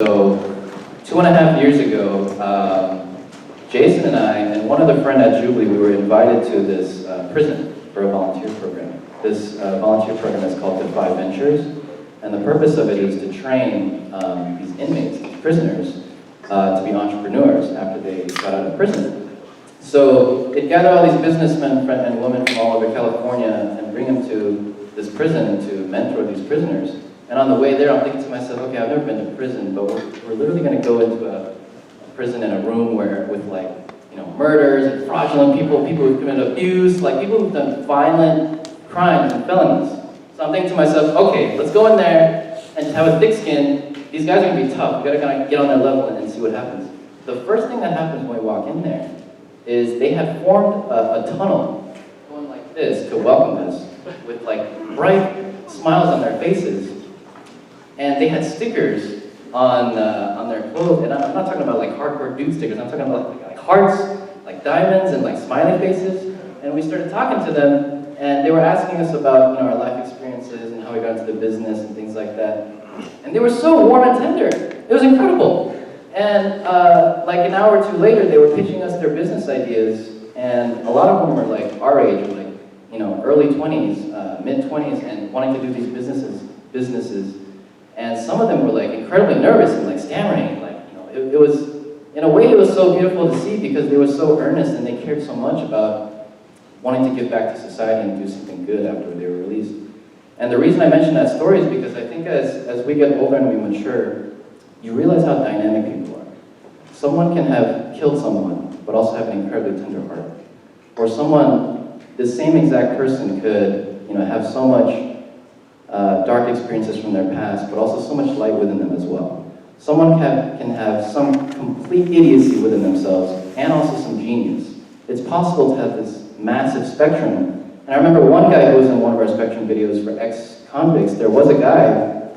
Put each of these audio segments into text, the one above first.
So 2.5 years ago, Jason and I and one other friend at Jubilee, we were invited to this prison for a volunteer program. This volunteer program is called Defy Ventures, and the purpose of it is to train these inmates, these prisoners, to be entrepreneurs after they got out of prison. So it gathered all these businessmen and women from all over California and bring them to this prison to mentor these prisoners. And on the way there, I'm thinking to myself, okay, I've never been to prison, but we're literally going to go into a prison in a room with like, murders and fraudulent people who've committed abuse, like people who've done violent crimes and felonies. So I'm thinking to myself, okay, let's go in there and just have a thick skin. These guys are going to be tough. We've got to kind of get on their level and see what happens. The first thing that happens when we walk in there is they have formed a tunnel going like this to welcome us with like bright smiles on their faces. And they had stickers on their clothes, and I'm not talking about like hardcore dude stickers, I'm talking about like hearts, like diamonds, and like smiley faces. And we started talking to them, and they were asking us about our life experiences and how we got into the business and things like that. And they were so warm and tender. It was incredible. And like an hour or two later, they were pitching us their business ideas, and a lot of them were like our age, like early 20s, mid 20s, and wanting to do these businesses. And some of them were like incredibly nervous and like stammering. Like, it was, in a way, it was so beautiful to see because they were so earnest and they cared so much about wanting to give back to society and do something good after they were released. And the reason I mention that story is because I think as we get older and we mature, you realize how dynamic people are. Someone can have killed someone, but also have an incredibly tender heart. Or someone, the same exact person could, have so much dark experiences from their past, but also so much light within them as well. Someone can have some complete idiocy within themselves and also some genius. It's possible to have this massive spectrum. And I remember one guy who was in one of our spectrum videos for ex-convicts. There was a guy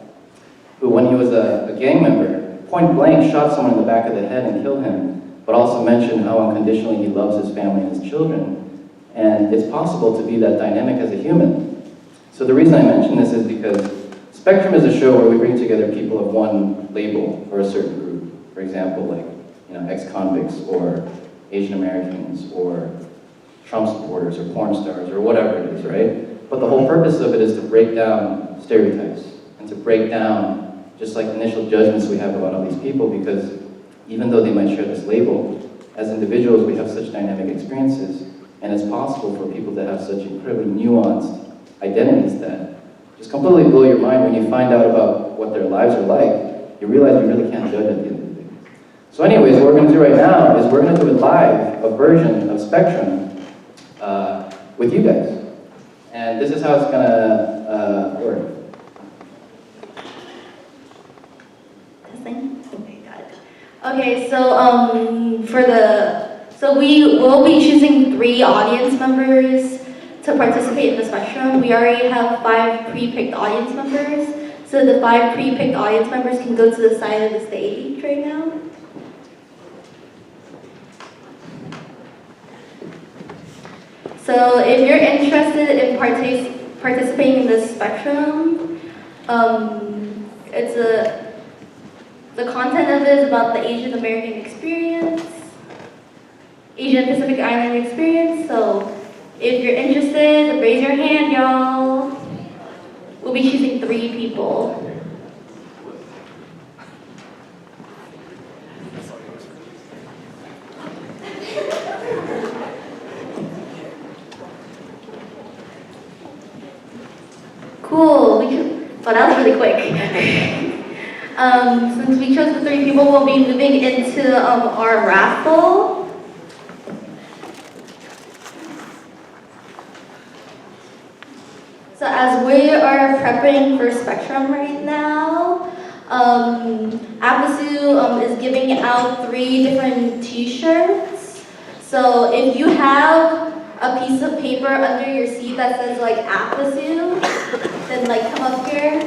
who, when he was a gang member, point blank shot someone in the back of the head and killed him, but also mentioned how unconditionally he loves his family and his children. And it's possible to be that dynamic as a human. So the reason I mention this is because Spectrum is a show where we bring together people of one label or a certain group. For example, like ex-convicts or Asian Americans or Trump supporters or porn stars or whatever it is, right? But the whole purpose of it is to break down stereotypes and to break down just like initial judgments we have about all these people, because even though they might share this label, as individuals we have such dynamic experiences, and it's possible for people to have such incredibly nuanced identities that just completely blow your mind when you find out about what their lives are like. You realize you really can't judge at the end of the day. So anyways, what we're going to do right now is we're going to do a live, a version of Spectrum with you guys. And this is how it's going to work. Testing? Okay, got it. Okay, so we will be choosing 3 audience members to participate in the Spectrum. We already have 5 pre-picked audience members. So the 5 pre-picked audience members can go to the side of the stage right now. So if you're interested in participating in this Spectrum, the content of it is about the Asian American experience, Asian Pacific Island experience. So if you're interested, raise your hand, y'all. We'll be choosing 3 people. Cool. Well, that was really quick. Since we chose the 3 people, we'll be moving into our raffle. So as we are prepping for Spectrum right now, APASU is giving out 3 different t-shirts. So if you have a piece of paper under your seat that says like APASU, then like come up here.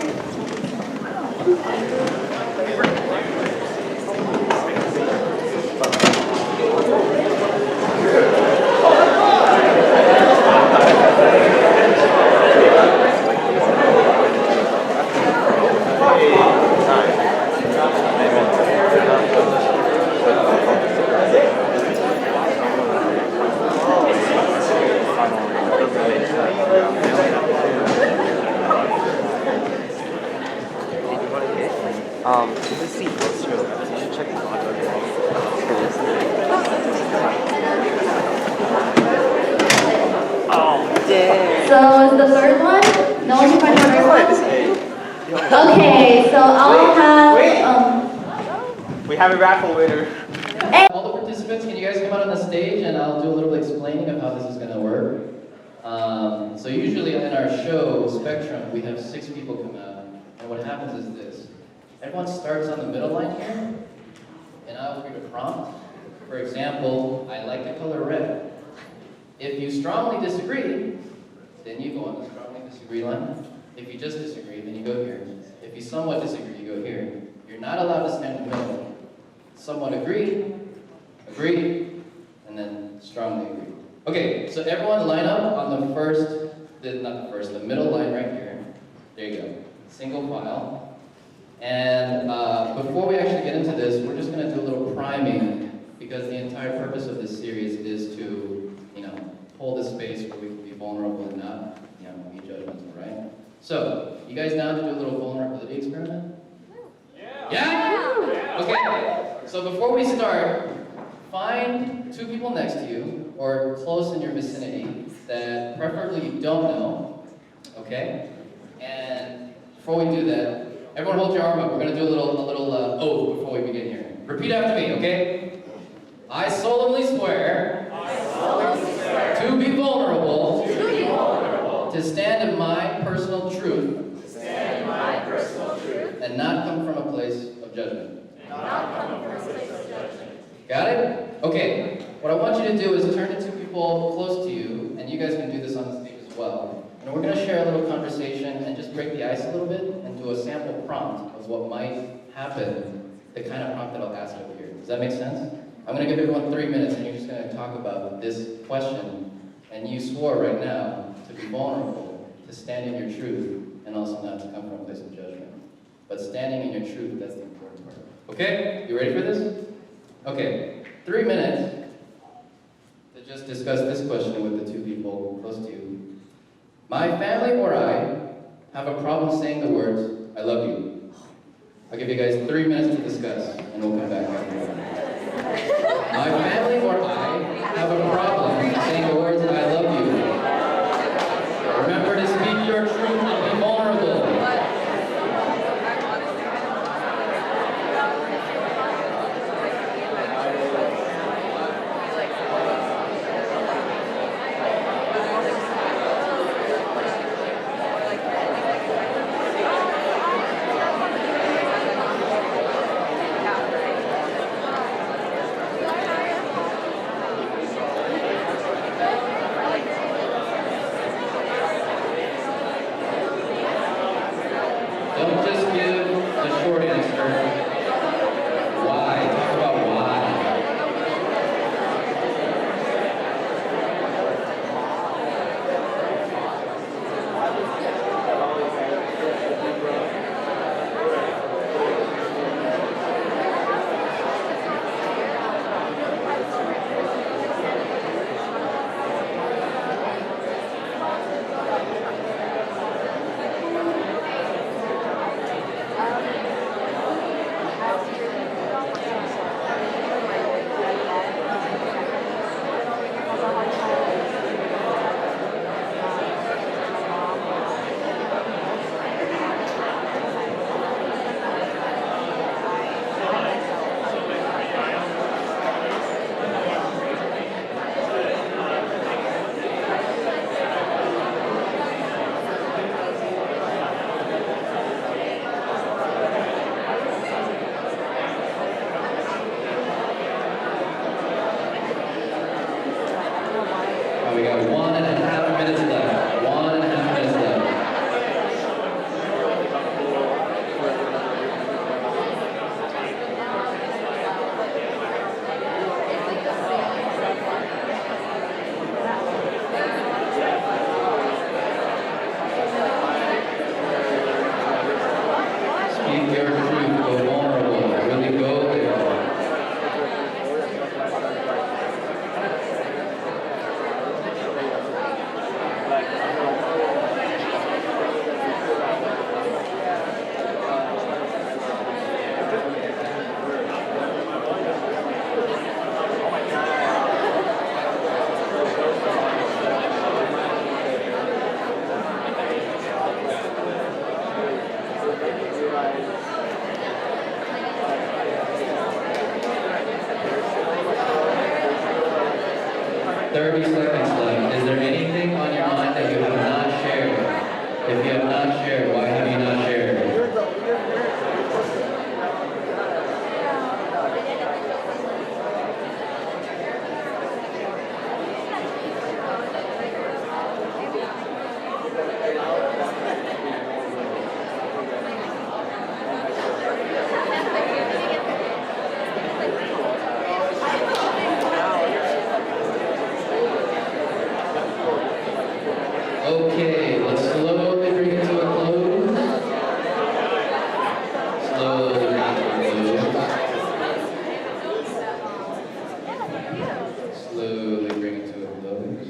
Let's see. It's true. You should check the audio. Oh, damn. So is the third one? No one can find the third one? Okay, so I'll have, We have a raffle winner. All the participants, can you guys come out on the stage and I'll do a little explaining of how this is going to work. So usually in our show, Spectrum, we have 6 people come out, and what happens is this. Everyone starts on the middle line here, and I'll read a prompt. For example, I like the color red. If you strongly disagree, then you go on the strongly disagree line. If you just disagree, then you go here. If you somewhat disagree, you go here. You're not allowed to stand in the middle. Somewhat agree, and then strongly agree. Okay, so everyone line up on the the middle line right here. There you go, single file. And before we actually get into this, we're just gonna do a little priming because the entire purpose of this series is to, hold a space where we can be vulnerable and not, be judgmental, right? So, you guys down to do a little vulnerability experiment? Yeah? Okay, so before we start, find 2 people next to you or close in your vicinity that preferably you don't know, okay? And before we do that, everyone hold your arm up. We're going to do a little oath before we begin here. Repeat after me, okay? I solemnly swear to be vulnerable, to stand in my personal truth, and not come from a place of judgment. Got it? Okay. What I want you to do is turn to 2 people close to you, and you guys can do this on the stage as well. And we're going to share a little conversation and just break the ice a little bit and do a sample prompt of what might happen, the kind of prompt that I'll ask over here. Does that make sense? I'm going to give everyone 3 minutes, and you're just going to talk about this question. And you swore right now to be vulnerable, to stand in your truth, and also not to come from a place of judgment. But standing in your truth, that's the important part. Okay? You ready for this? Okay. 3 minutes to just discuss this question with the 2 people close to you. My family or I have a problem saying the words, I love you. I'll give you guys 3 minutes to discuss, and we'll come back after that. My family or I have a problem saying the words, I love you. Remember to speak your truth and be vulnerable. 30 seconds left. Is there anything on your mind that you have not shared? If you have not shared, why have you not shared? Okay, let's slowly bring it to a close. Slowly bring it to a close. Slowly bring it to a close.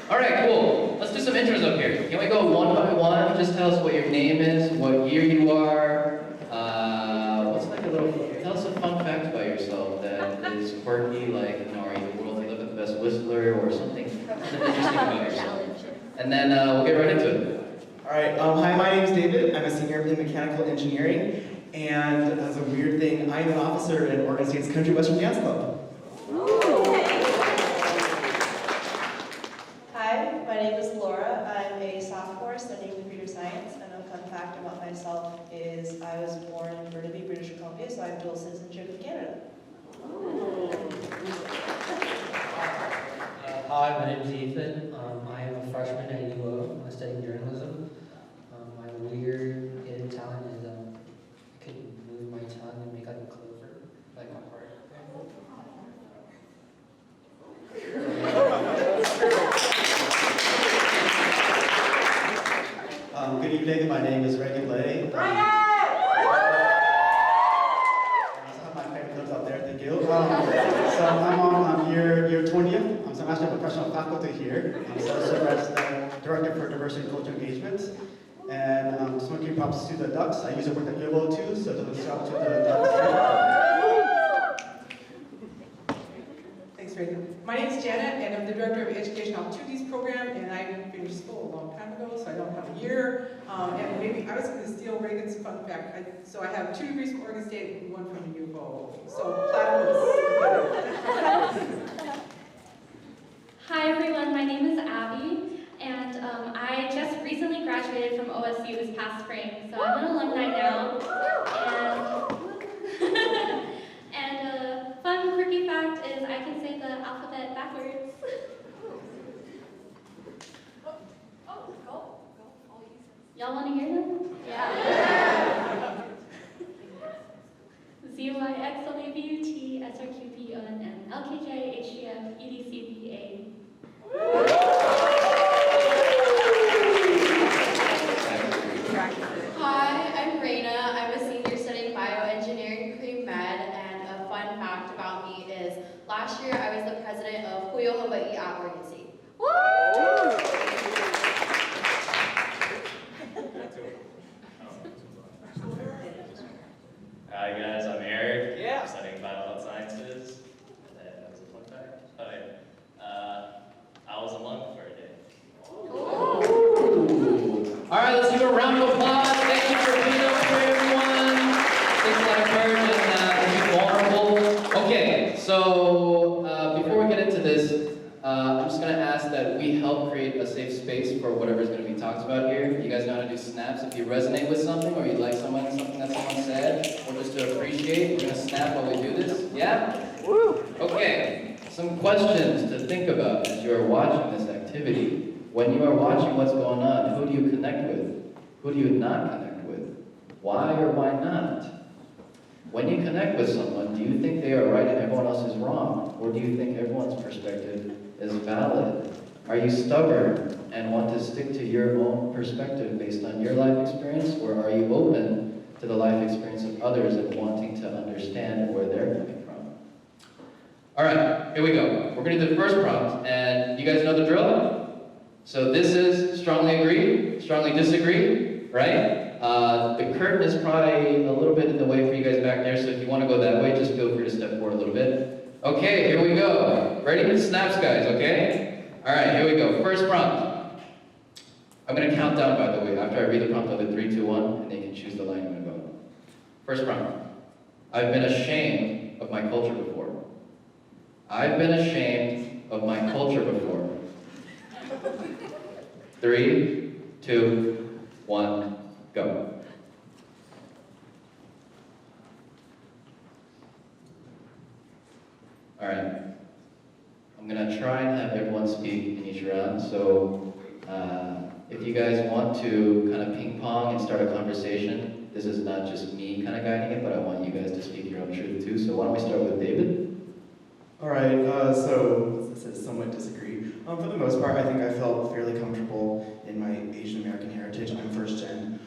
All right, cool. Let's do some intros up here. Can we go one by one? Just tell us what your name is, what year you are. What's like a little? Tell us a fun fact about yourself that is quirky, like are you the world's 11th best whistler, or something interesting about yourself. And then we'll get right into it. All right, hi, my name is David. I'm a senior in mechanical engineering, and as a weird thing, I'm an officer in Oregon State's Country Western Dance Club. Hi, my name is Laura. I'm a sophomore studying computer science, and a fun fact about myself is I was born in Burnaby, British Columbia, so I have dual citizenship in Canada. Hi, my name is Ethan. I am a freshman at UO. I'm studying journalism. My weird hidden talent is I can move my tongue and make like a clover, like my heart. Good evening, my name is Reagan Lay. I also have my favorite clubs out there, thank you. So I'm on year 20th. So I'm actually a professional faculty here. So I serve as the Director for Diversity and Cultural Engagement. And just want to give props to the Ducks. I used to work at UO too, so just a shout out to the Ducks. Thanks, Reagan. My name is Janet, and I'm the Director of Education Opportunities Program, and I didn't finish school a long time ago, so I don't have a year. And maybe I was going to steal Reagan's fun fact. So I have 2 degrees from Oregon State and 1 from the UO. So platinum. Hi everyone, my name is Abby, and I just recently graduated from OSU this past spring, so I'm an alumni now. And a fun quirky fact is I can say the alphabet backwards. Y'all want to hear them? Yeah. ZYXLABUT, Hi, I'm Raina. I'm a senior studying bioengineering pre-med, and a fun fact about me is last year I was the president of Puyo Hawaii at Oregon State. Hi guys, I'm Eric. Yeah. I'm studying biohealth sciences. That was a fun fact. Okay. I was a monk for a day. All right, let's give a round of applause. Thank you for being up here, everyone. Thanks a lot of courage and being vulnerable. Okay, so before we get into this, I'm just going to ask that we help create a safe space for whatever is going to be talked about here. You guys know how to do snaps. If you resonate with something or you like something that someone said, or just to appreciate, we're going to snap while we do this. Yeah? Okay, some questions to think about as you are watching this activity. When you are watching what's going on, who do you connect with? Who do you not connect with? Why or why not? When you connect with someone, do you think they are right and everyone else is wrong? Or do you think everyone's perspective is valid? Are you stubborn and want to stick to your own perspective based on your life experience? Or are you open to the life experience of others and wanting to understand where they're coming from? All right, here we go. We're going to do the first prompt, and you guys know the drill? So this is strongly agree, strongly disagree, right? The curtain is probably a little bit in the way for you guys back there, so if you want to go that way, just feel free to step forward a little bit. Okay, here we go. Ready for the snaps, guys, okay? All right, here we go. First prompt. I'm going to count down, by the way. After I read the prompt, I'll do 3, 2, 1, and then you can choose the line you want to go. First prompt. I've been ashamed of my culture before. I've been ashamed of my culture before? 3, 2, 1, go. All right. I'm gonna try and have everyone speak in each round. So if you guys want to kind of ping pong and start a conversation, this is not just me kind of guiding it, but I want you guys to speak your own truth too. So why don't we start with David? All right, so this is somewhat disagree. For the most part, I think I felt fairly comfortable in my Asian American heritage. I'm first gen,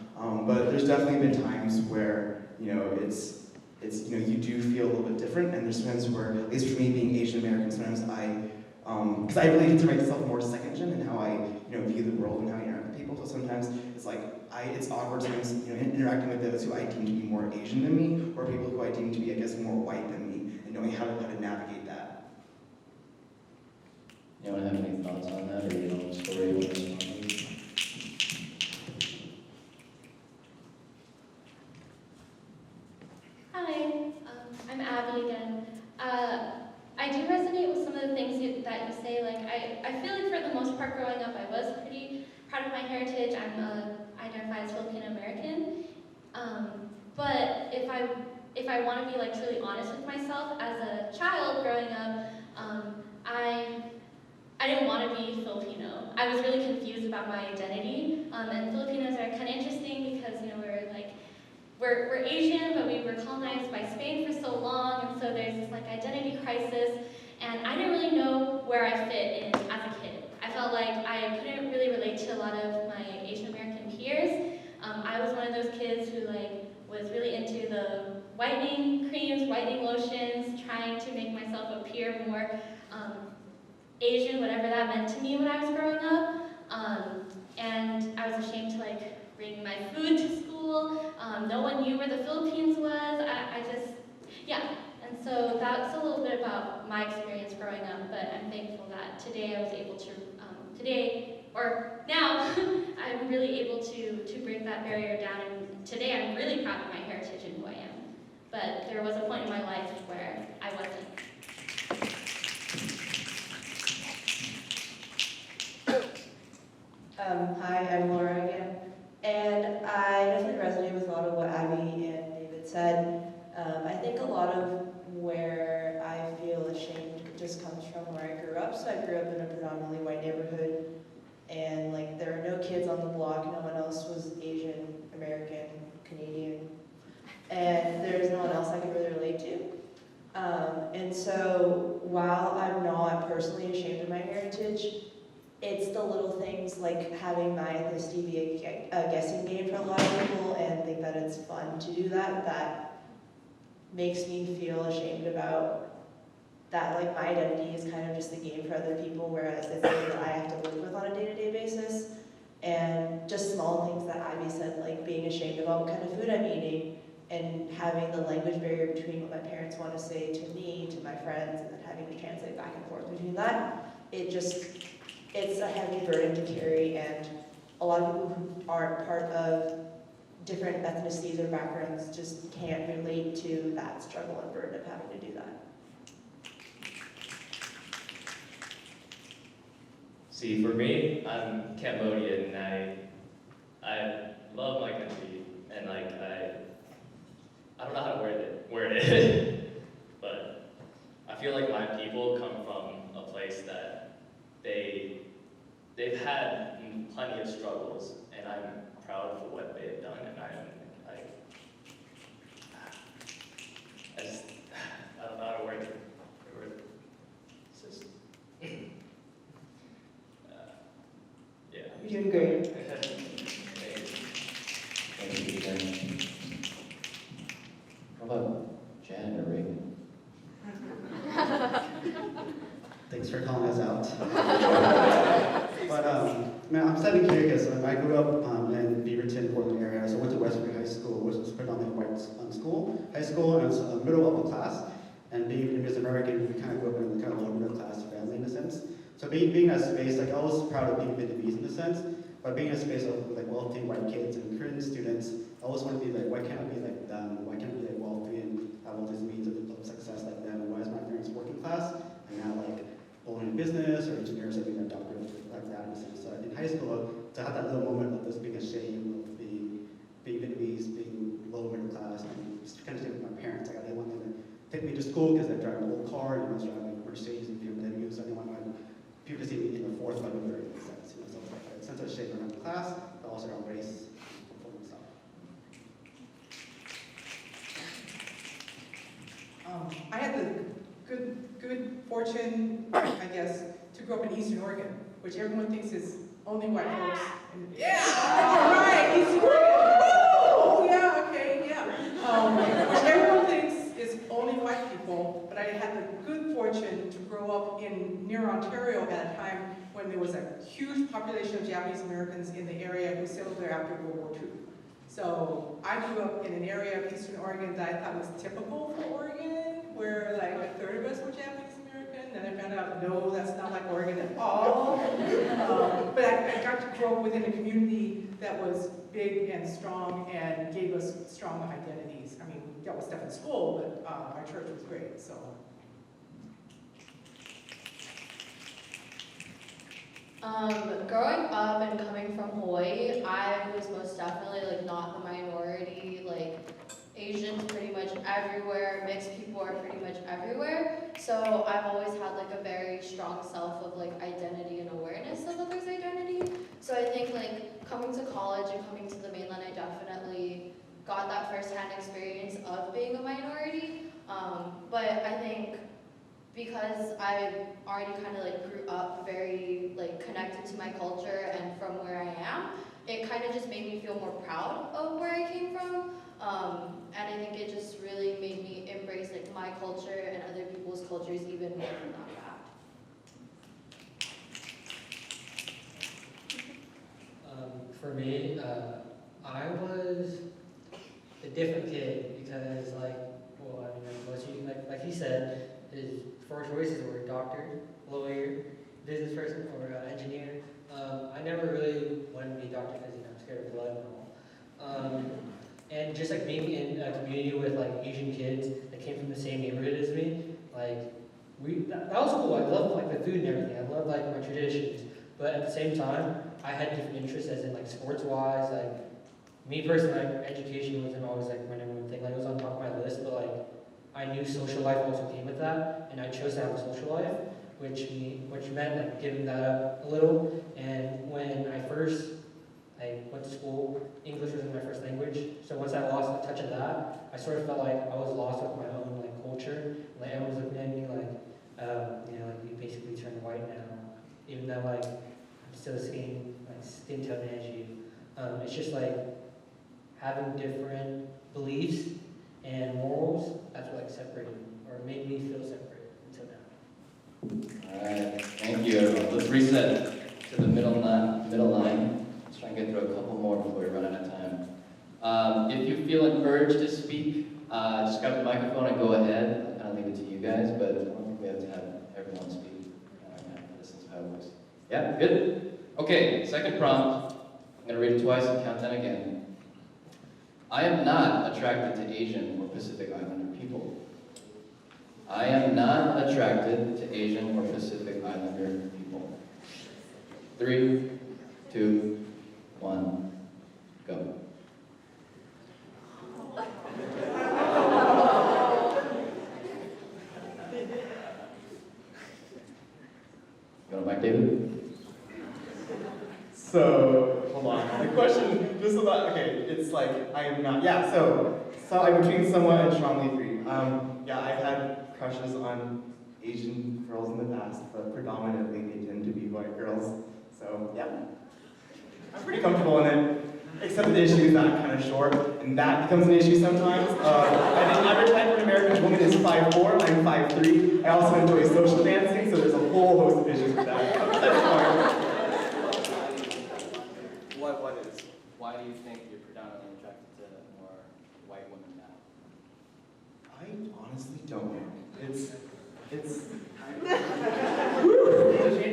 but there's definitely been times where it's you do feel a little bit different, and there's times where, at least for me being Asian American, sometimes because I really consider myself more second gen in how I view the world and how I interact with people. So sometimes it's like it's awkward sometimes interacting with those who I deem to be more Asian than me, or people who I deem to be, I guess, more white than me, and knowing how to navigate that. You want to have any thoughts on that, or story you want to respond to? Hi, I'm Abby again. I do resonate with some of the things that you say. Like, I feel like for the most part growing up, I was pretty proud of my heritage. I identify as Filipino American. But if I want to be like truly honest with myself, as a child growing up, I didn't want to be Filipino. I was really confused about my identity. And Filipinos are kind of interesting because we're Asian, but we were colonized by Spain for so long, and so there's this identity crisis, and I didn't really know where I fit in as a kid. I felt like I couldn't really relate to a lot of my Asian American peers. I was one of those kids who was really into the whitening creams, whitening lotions, trying to make myself appear more Asian, whatever that meant to me when I was growing up. And I was ashamed to bring my food to school. No one knew where the Philippines was. And so that's a little bit about my experience growing up, but I'm thankful that today I was able to, now, I'm really able to break that barrier down, and today I'm really proud of my heritage and who I am. But there was a point in my life where I wasn't. Hi, I'm Laura again, and I definitely resonate with a lot of what Abby and David said. I think a lot of where I feel ashamed just comes from where I grew up. So I grew up in a predominantly white neighborhood, and there are no kids on the block. No one else was Asian, American, Canadian, and there's no one else I could really relate to. And so while I'm not personally ashamed of my heritage, it's the little things like having my ethnicity be a guessing game for a lot of people and think that it's fun to do that makes me feel ashamed about that. My identity is kind of just a game for other people, whereas it's something that I have to live with on a day-to-day basis. And just small things that Abby said, like being ashamed about what kind of food I'm eating and having the language barrier between what my parents want to say to me, to my friends, and then having to translate back and forth between that. It's a heavy burden to carry, and a lot of people who aren't part of different ethnicities or backgrounds just can't relate to that struggle and burden of having to do that. See, for me, I'm Cambodian, and I love my country, and I don't know how to word it, but I feel like my people come from a place that they've had plenty of struggles, and I'm proud for what they've done, and I don't know how to word it. It's just, yeah. You're doing great. Thank you, Jen. How about Jen or Reagan? Thanks for calling us out. But I'm standing here because I grew up in Beaverton, Portland area. So I went to Westbury High School, which was predominantly white high school, and it was middle upper class. And being Vietnamese American, we kind of grew up in the kind of lower middle class family in a sense. So being in that space, I was proud of being Vietnamese in a sense, but being in a space of wealthy white kids and Korean students, I always want to be why can't I be like them? Why can't I be wealthy and have all these means of success like them? And why is my parents working class and now owning a business? take me to school because I drive an old car, I was driving a Mercedes and BMW, so I didn't want people to see me in the fourth level or in sense. So it's like a sense of shame around class, but also around race for myself. I had the good fortune, I guess, to grow up in Eastern Oregon, which everyone thinks is only white folks. And, yeah, right, Eastern Oregon. Oh, yeah, okay, yeah. Which everyone thinks is only white people, but I had the good fortune to grow up near Ontario at a time when there was a huge population of Japanese Americans in the area who settled there after World War II. So I grew up in an area of Eastern Oregon that I thought was typical for Oregon, where like a third of us were Japanese American, and I found out, no, that's not like Oregon at all. But I got to grow up within a community that was big and strong and gave us strong identities. I mean, we dealt with stuff in school, but our church was great, so. Growing up and coming from Hawaii, I was most definitely like not the minority. Like Asians pretty much everywhere, mixed people are pretty much everywhere. So I've always had like a very strong self of like identity and awareness of others' identity. So I think like coming to college and coming to the mainland, I definitely got that firsthand experience of being a minority. But I think because I already kind of like grew up very like connected to my culture and from where I am, it kind of just made me feel more proud of where I came from. And I think it just really made me embrace like my culture and other people's cultures even more from that fact. For me, I was a different kid because like, well, I mean, like most of you, like he said, his four choices were doctor, lawyer, business person, or engineer. I never really wanted to be a doctor because, you know, I'm scared of blood and all. And just like being in a community with like Asian kids that came from the same neighborhood as me, like that was cool. I loved like the food and everything. I loved like my traditions. But at the same time, I had different interests as in like sports-wise. Like me personally, like education wasn't always like my number one thing. Like it was on top of my list, but like I knew social life also came with that, and I chose to have a social life, which meant like giving that up a little. And when I went to school, English wasn't my first language, so once I lost the touch of that, I sort of felt like I was lost with my own like culture. Like everyone was looking at me like, you know, like you basically turned white now, even though like I'm still the same like skin tone as you. It's just like having different beliefs and morals, that's what like separated me, or made me feel separate until now. All right, thank you everyone. Let's reset to the middle line. Let's try and get through a couple more before we run out of time. If you feel an urge to speak, just grab the microphone and go ahead. I'll kind of leave it to you guys, but I don't think we have to have everyone speak. This is how it works. Yeah, good? Okay, second prompt. I'm going to read it twice and count 10 again. I am not attracted to Asian or Pacific Islander people. I am not attracted to Asian or Pacific Islander people. 3, 2, 1, go. Go to Mike David. So, hold on. The question, just about, okay, it's like, I am not, yeah, so I'm between somewhat and strongly free. Yeah, I've had crushes on Asian girls in the past, but predominantly they tend to be white girls. So, yeah. I'm pretty comfortable in it, except the issue is that I'm kind of short, and that becomes an issue sometimes. I think average height for an American woman is 5'4", I'm 5'3". I also enjoy social dancing, so there's a whole host of issues with that. Why do you think you're predominantly attracted to more white women now? I honestly don't know.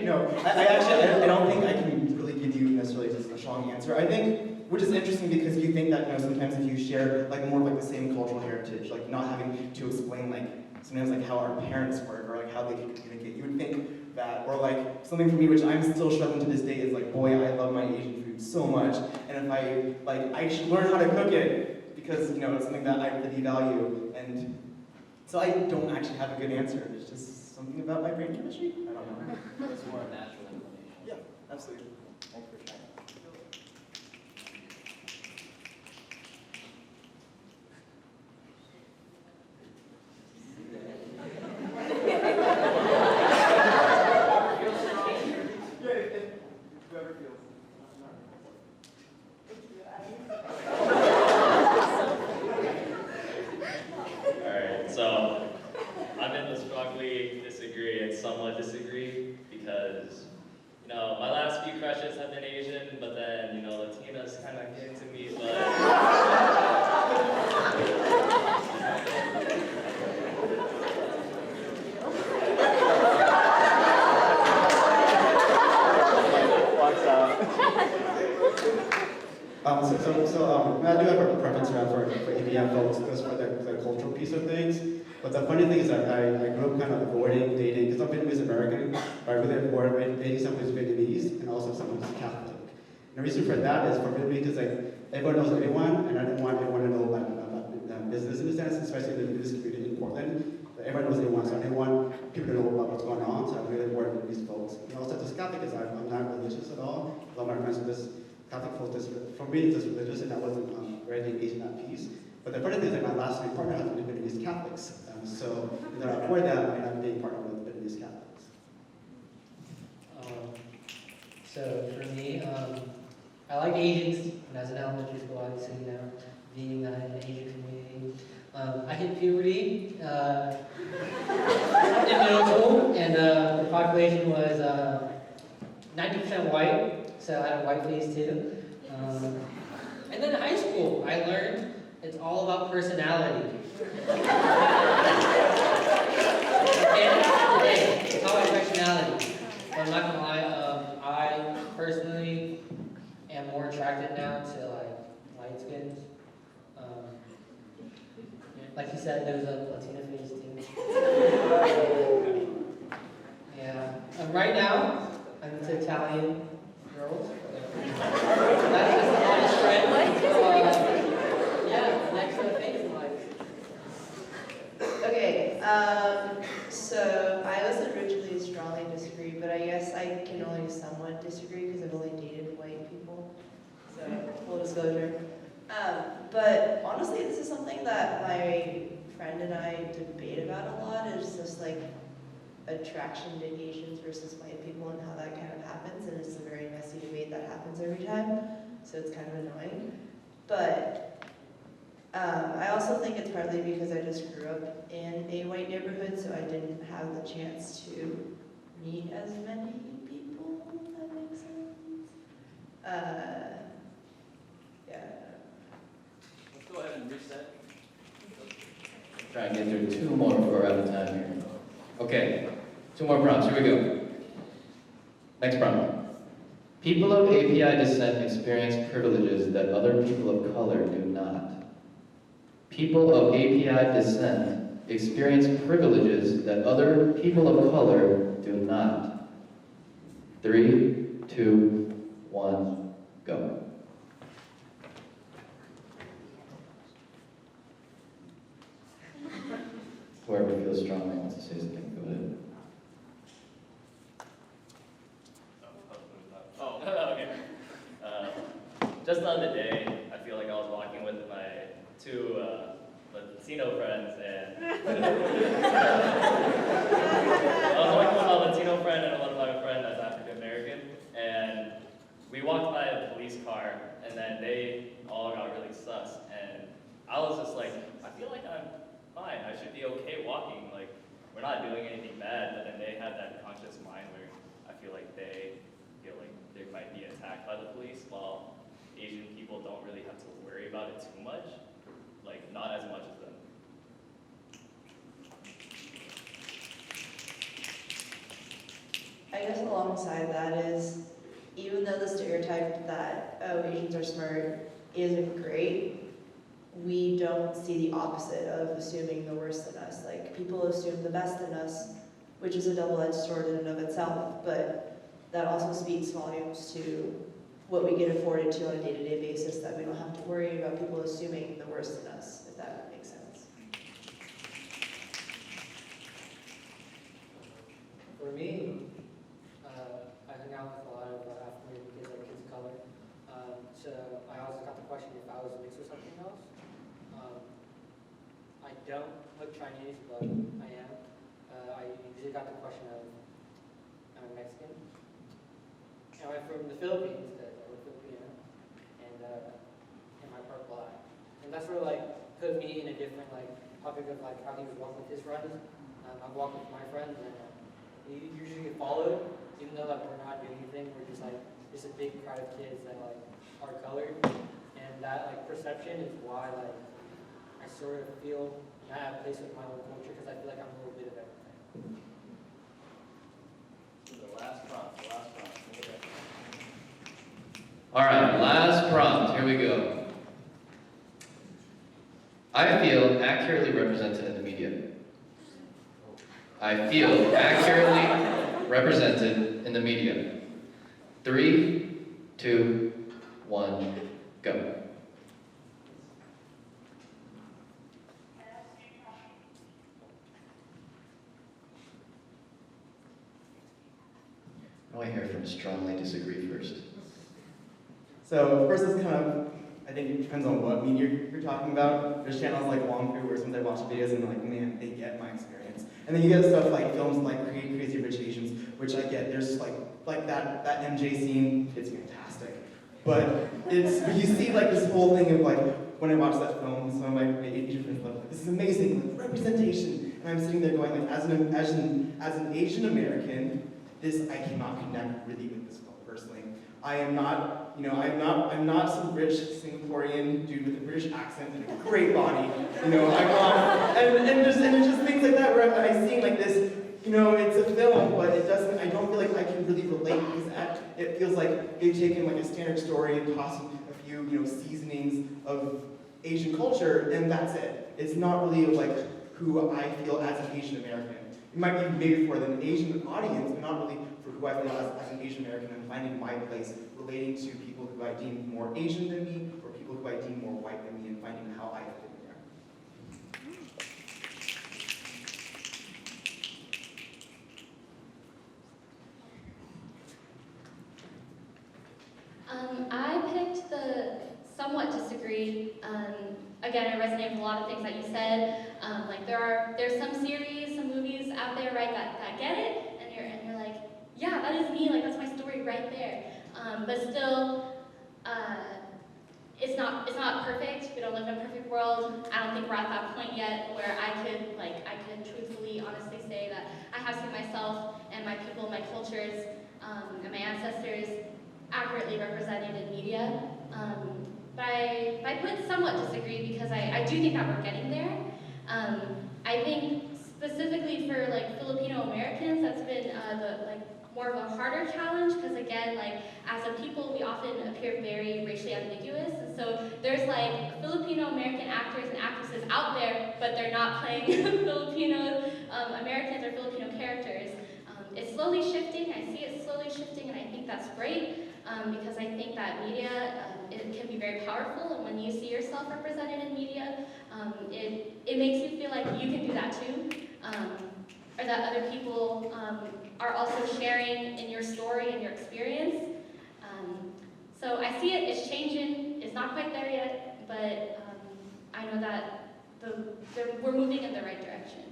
No, I don't think I can really give you necessarily just a strong answer. I think, which is interesting because you think that, you know, sometimes if you share like more of like the same cultural heritage, like not having to explain like sometimes like how our parents work or like how they can communicate, you would think that, or like something for me which I'm still struggling to this day is like, boy, I love my Asian food so much, and if I should learn how to cook it because, you know, it's something that I really value, and So I don't actually have a good answer. It's just something about my brain chemistry. I don't know. It's more a natural inclination. Yeah, absolutely. Thanks for sharing. Whoever feels. Alright, so I'm in the strongly disagree and somewhat disagree because, you know, my last few crushes have been Asian, but then, you know, Latina's kind of getting to me, but... Walks out. I do have a preference around for ABM folks just for the cultural piece of things. But the funny thing is that I grew up kind of avoiding dating, because I'm Vietnamese American, but I really avoided dating someone who's Vietnamese and also someone who's Catholic. And the reason for that is for me because like everyone knows everyone, and I didn't want everyone to know about business in a sense, especially in this community in Portland. But everyone knows everyone, so I didn't want people to know about what's going on, so I really avoided these folks. And also just Catholic is I'm not religious at all. A lot of my friends are just Catholic folks, for me it's just religious, and I wasn't very engaged in that piece. But the funny thing is that my last three partners have been Vietnamese Catholics. So you know, I avoid that by not being partnered with Vietnamese Catholics. So for me, I like Asians, and as an elementary school, obviously, you know, being in an Asian community. I hit puberty in middle school, and the population was 90% white, so I had a white face too. And then in high school, I learned it's all about personality. It's all about personality. But I'm not gonna lie, I personally am more attracted now to like light skins. Like you said, there's a Latina face too. Yeah. Right now, I'm into Italian girls. That's just the honest trend. Yeah, next to the face in life. Okay, so I was originally strongly disagree, but I guess I can only somewhat disagree because I've only dated white people. So, full disclosure. But honestly, this is something that my friend and I debate about a lot, is just like attraction to Asians versus white people and how that kind of happens, and it's a very messy debate that happens every time, so it's kind of annoying. But I also think it's partly because I just grew up in a white neighborhood, so I didn't have the chance to meet as many people, if that makes sense. Yeah. Let's go ahead and reset. Try and get through two more before we're out of time here. Okay, two more prompts. Here we go. Next prompt. People of API descent experience privileges that other people of color do not. People of API descent experience privileges that other people of color do not. 3, 2, 1, go. Whoever feels strongly wants to say something, go ahead. Oh, okay. Just the other day, I feel like I was walking with my two Latino friends, and I was walking with my Latino friend and one of my friend that's African American, and we walked by a police car, and then they all got really sus, and I was just like, I feel like I'm fine. I should be okay walking. Like, we're not doing anything bad. But then they had that conscious mind where I feel like they feel like they might be attacked by the police, while Asian people don't really have to worry about it too much. Like, not as much as them. I guess alongside that is, even though the stereotype that, oh, Asians are smart isn't great, we don't see the opposite of assuming the worst in us. Like, people assume the best in us, which is a double-edged sword in and of itself, but that also speaks volumes to what we get afforded to on a day-to-day basis, that we don't have to worry about people assuming the worst in us, if that makes sense. For me, I hang out with a lot of African kids, like kids of color. So I always got the question if I was mixed or something else. I don't look Chinese, but I am. I usually got the question of, am I Mexican? Am I from the Philippines, because I'm Filipino, and am I part black? And that's sort of like put me in a different like topic of like how he was walking with his friends. I'm walking with my friends, and we usually get followed, even though like we're not doing anything. We're just like a big crowd of kids that like are colored, and that like perception is why like I sort of feel not at a place with my own culture because I feel like I'm a little bit of everything. The last prompt. Okay. All right, last prompt. Here we go. I feel accurately represented in the media. I feel accurately represented in the media. 3, 2, 1, go. I want to hear from strongly disagree first. So first, it's kind of, I think it depends on what media you're talking about. There's channels like Wongfu where sometimes I watch videos and like, man, they get my experience. And then you get stuff like films like Crazy Rich Asians, which I get. There's like that MJ scene, it's fantastic. But you see like this whole thing of like, when I watch that film, some of my Asian friends love like, this is amazing, like representation. And I'm sitting there going like, as an Asian American, I cannot connect really with this film personally. I'm not some rich Singaporean dude with a British accent and a great body. I'm not, and it's just things like that where I see like this, it's a film, but I don't feel like I can really relate because it feels like they've taken like a standard story and tossed a few, seasonings of Asian culture, and that's it. It's not really like who I feel as an Asian American. It might be maybe for an Asian audience, but not really for who I feel as an Asian American and finding my place relating to people who I deem more Asian than me or people who I deem more white than me and finding how I fit in there. I picked the somewhat disagree. Again, I resonate with a lot of things that you said. Like there's some series, some movies out there, right, that get it, and you're like, yeah, that is me. Like that's my story right there. But still, it's not perfect. We don't live in a perfect world. I don't think we're at that point yet where I could truthfully, honestly say that I have seen myself and my people, my cultures, and my ancestors accurately represented in media. But I would somewhat disagree because I do think that we're getting there. I think specifically for like Filipino Americans, that's been more of a harder challenge because again, like as a people, we often appear very racially ambiguous, and so there's like Filipino American actors and actresses out there, but they're not playing Filipino Americans or Filipino characters. It's slowly shifting. I see it slowly shifting, and I think that's great. Because I think that media, it can be very powerful, and when you see yourself represented in media, it makes you feel like you can do that too, or that other people are also sharing in your story and your experience. So I see it's changing. It's not quite there yet, but I know that we're moving in the right direction.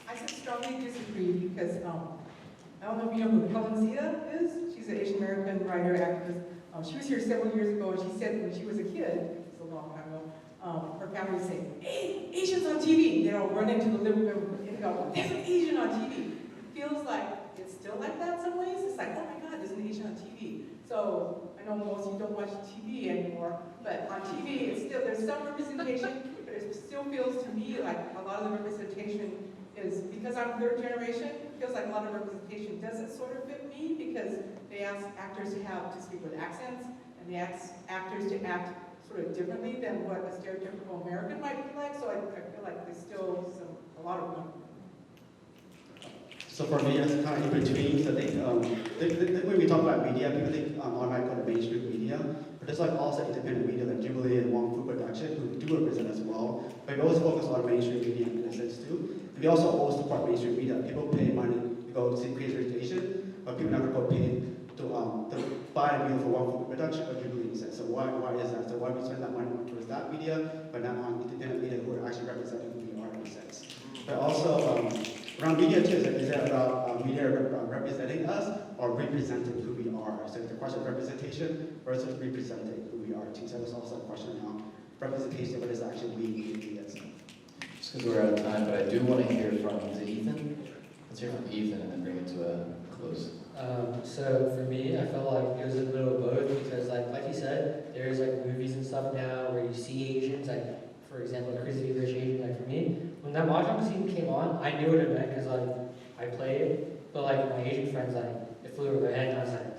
I strongly disagree because I don't know if you know who Helen Zia is. She's an Asian American writer, activist. She was here several years ago, and she said when she was a kid, it's a long time ago, her family would say, "Hey, Asians on TV!" Run into the living room and go, "There's an Asian on TV." It feels like it's still like that in some ways. It's like, oh my God, there's an Asian on TV. So I know most of you don't watch TV anymore, but on TV, there's some representation, but it still feels to me like a lot of the representation is, because I'm third generation, it feels like a lot of representation doesn't sort of fit me because they ask actors to speak with accents, and they ask actors to act sort of differently than what a stereotypical American might be like, so I feel like there's still a lot of room. So for me, it's kind of in between. So I think when we talk about media, people think automatically mainstream media, But there's like also independent media like Jubilee and Wong Fu Production who do represent as well. But we always focus on mainstream media in a sense too. And we also always support mainstream media. People pay money to go see creator station, but people never go pay to buy a media for Wong Fu Production or Jubilee in a sense. So why is that? So why we spend that money towards that media, but not on independent media who are actually representing who we are in a sense. But also around media too, is it about media representing us or representing who we are? So it's the question of representation versus representing who we are too. So there's also a question now, representation, what does it actually mean in media? Just because we're out of time, but I do want to hear from, is it Ethan? Let's hear from Ethan and then bring it to a close. So for me, I felt like it was a little of both because like you said, there's like movies and stuff now where you see Asians, like for example, Crazy Rich Asian. Like for me, when that Mahjong scene came on, I knew what it meant because like I played, but like my Asian friends, like it flew over their head and I was like,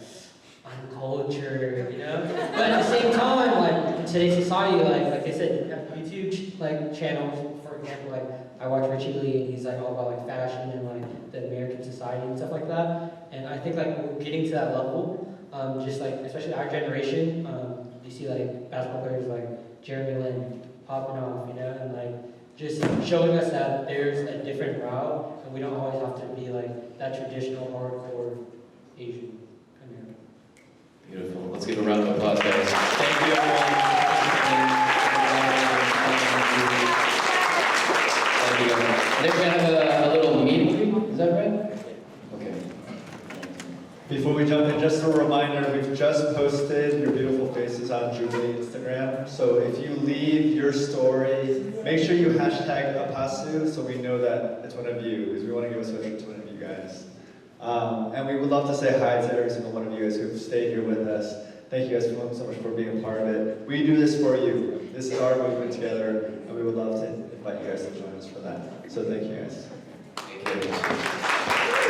uncultured, you know? But at the same time, like in today's society, like they said, you have YouTube like channels, for example, like I watch Richie Lee and he's like all about like fashion and like the American society and stuff like that. And I think like we're getting to that level, just like especially our generation. You see like basketball players like Jeremy Lin popping off, you know, and like just showing us that there's a different route and we don't always have to be like that traditional hardcore Asian American. Beautiful. Let's give a round of applause, guys. Thank you, everyone. Thank you, everyone. I think we're going to have a little meet and greet. Is that right? Okay. Before we jump in, just a reminder, we've just posted your beautiful faces on Jubilee Instagram. So if you leave your story, make sure you hashtag APASU so we know that it's one of you, because we want to give a social to one of you guys. And we would love to say hi to every single one of you guys who've stayed here with us. Thank you guys so much for being a part of it. We do this for you. This is our movement together, and we would love to invite you guys to join us for that. So thank you guys. Thank you.